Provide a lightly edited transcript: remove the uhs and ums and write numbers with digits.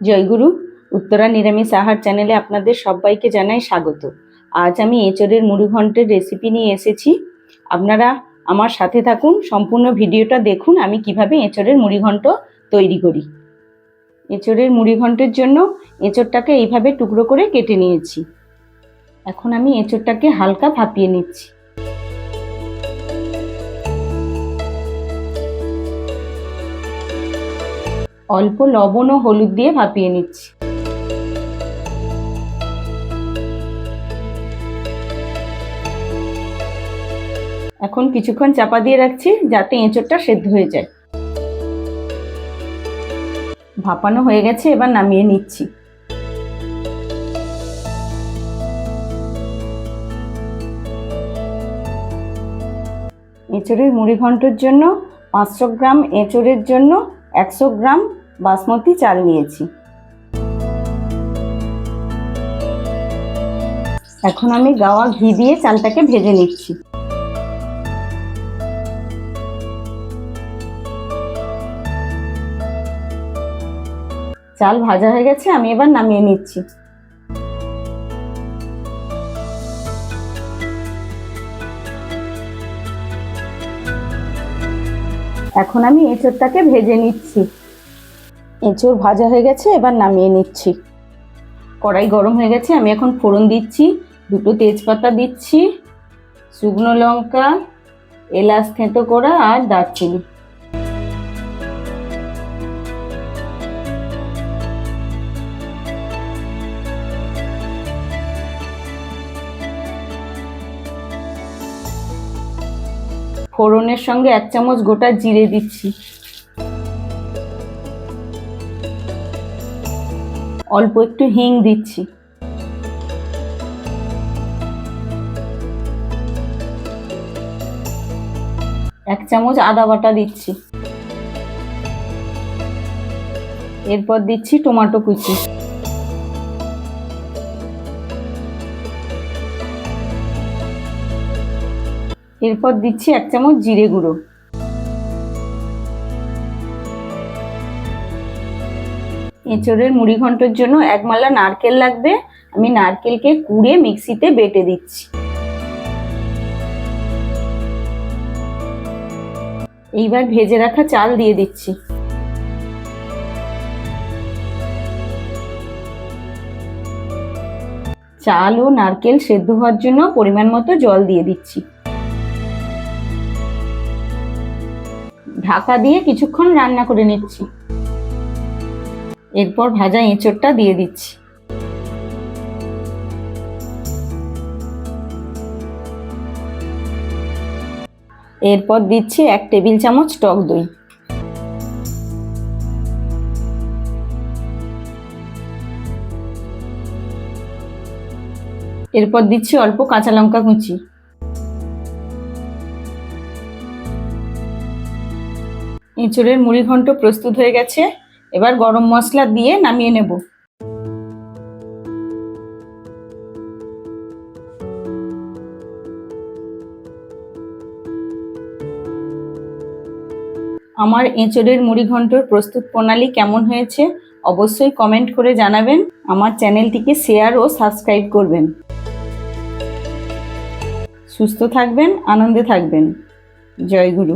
জয়গুরু। উত্তরা নিরামিষ আহার চ্যানেলে আপনাদের সবাইকে জানাই স্বাগত। আজ আমি এঁচোড়ের মুড়িঘণ্টের রেসিপি নিয়ে এসেছি। আপনারা আমার সাথে থাকুন, সম্পূর্ণ ভিডিওটা দেখুন আমি কিভাবে এঁচোড়ের মুড়িঘণ্ট তৈরি করি। এঁচোড়ের মুড়িঘণ্টের জন্য এঁচোড়টাকে এইভাবে টুকরো করে কেটে নিয়েছি। এখন আমি এঁচোড়টাকে হালকা ভাপিয়ে নিচ্ছি। অল্প লবণ ও হলুদ দিয়ে ভাপিয়ে নিচ্ছি। এখন কিছুক্ষণ চাপা দিয়ে রাখছি যাতে এঁচোড়টা সেদ্ধ হয়ে যায়। ভাপানো হয়ে গেছে, এবার নামিয়ে নিচ্ছি। এঁচোড়ের মুড়িঘণ্টের জন্য 500 গ্রাম এঁচোড়ের জন্য 100 গ্রাম বাসমতি চাল নিয়েছি। এখন আমি গাওয়া ঘি দিয়ে চালটাকে ভেজে নিচ্ছি। চাল ভাজা হয়ে গেছে, আমি এবার নামিয়ে নিচ্ছি। এখন আমি এঁচোড়টাকে ভেজে নিচ্ছি। এঁচোড় ভাজা হয়ে গেছে, এবার নামিয়ে নিচ্ছি। কড়াই গরম হয়ে গেছে, আমি এখন ফোড়ন দিচ্ছি। 2টো তেজপাতা দিচ্ছি, শুকনো লঙ্কা, এলাচ থেঁতো করা আর দারচিনি। ফোড়নের সঙ্গে 1 চামচ গোটা জিরে দিচ্ছি। অল্প একটু হিং দিচ্ছি। এক চামচ আদা বাটা দিচ্ছি। এরপর দিচ্ছি টমেটো কুচি। এরপর দিচ্ছি 1 চামচ জিরে গুঁড়ো। এঁচোড়ের মুড়িঘণ্টের জন্য 1 মালা নারকেল লাগবে। আমি নারকেলকে কুড়ে মিক্সিতে বেটে দিচ্ছি। এইবার ভেজে রাখা চাল দিয়ে দিচ্ছি। চাল ও নারকেল সেদ্ধ হওয়ার জন্য পরিমাণ মতো জল দিয়ে দিচ্ছি। ঢাকা দিয়ে কিছুক্ষণ রান্না করে নিচ্ছি। এরপর ভাজা এঁচোড়টা দিয়ে দিচ্ছি। এরপর দিচ্ছি 1 টেবিল চামচ টক দই। এরপর দিচ্ছি অল্প কাঁচা লঙ্কা কুচি। এঁচোড়ের মুড়িঘণ্ট প্রস্তুত হয়ে গেছে। এবার গরম মশলা দিয়ে নামিয়ে নেব। আমার এঁচোড়ের মুড়িঘণ্টর প্রস্তুত প্রণালী কেমন হয়েছে অবশ্যই কমেন্ট করে জানাবেন। আমার চ্যানেলটিকে শেয়ার ও সাবস্ক্রাইব করবেন। সুস্থ থাকবেন, আনন্দে থাকবেন। জয় গুরু।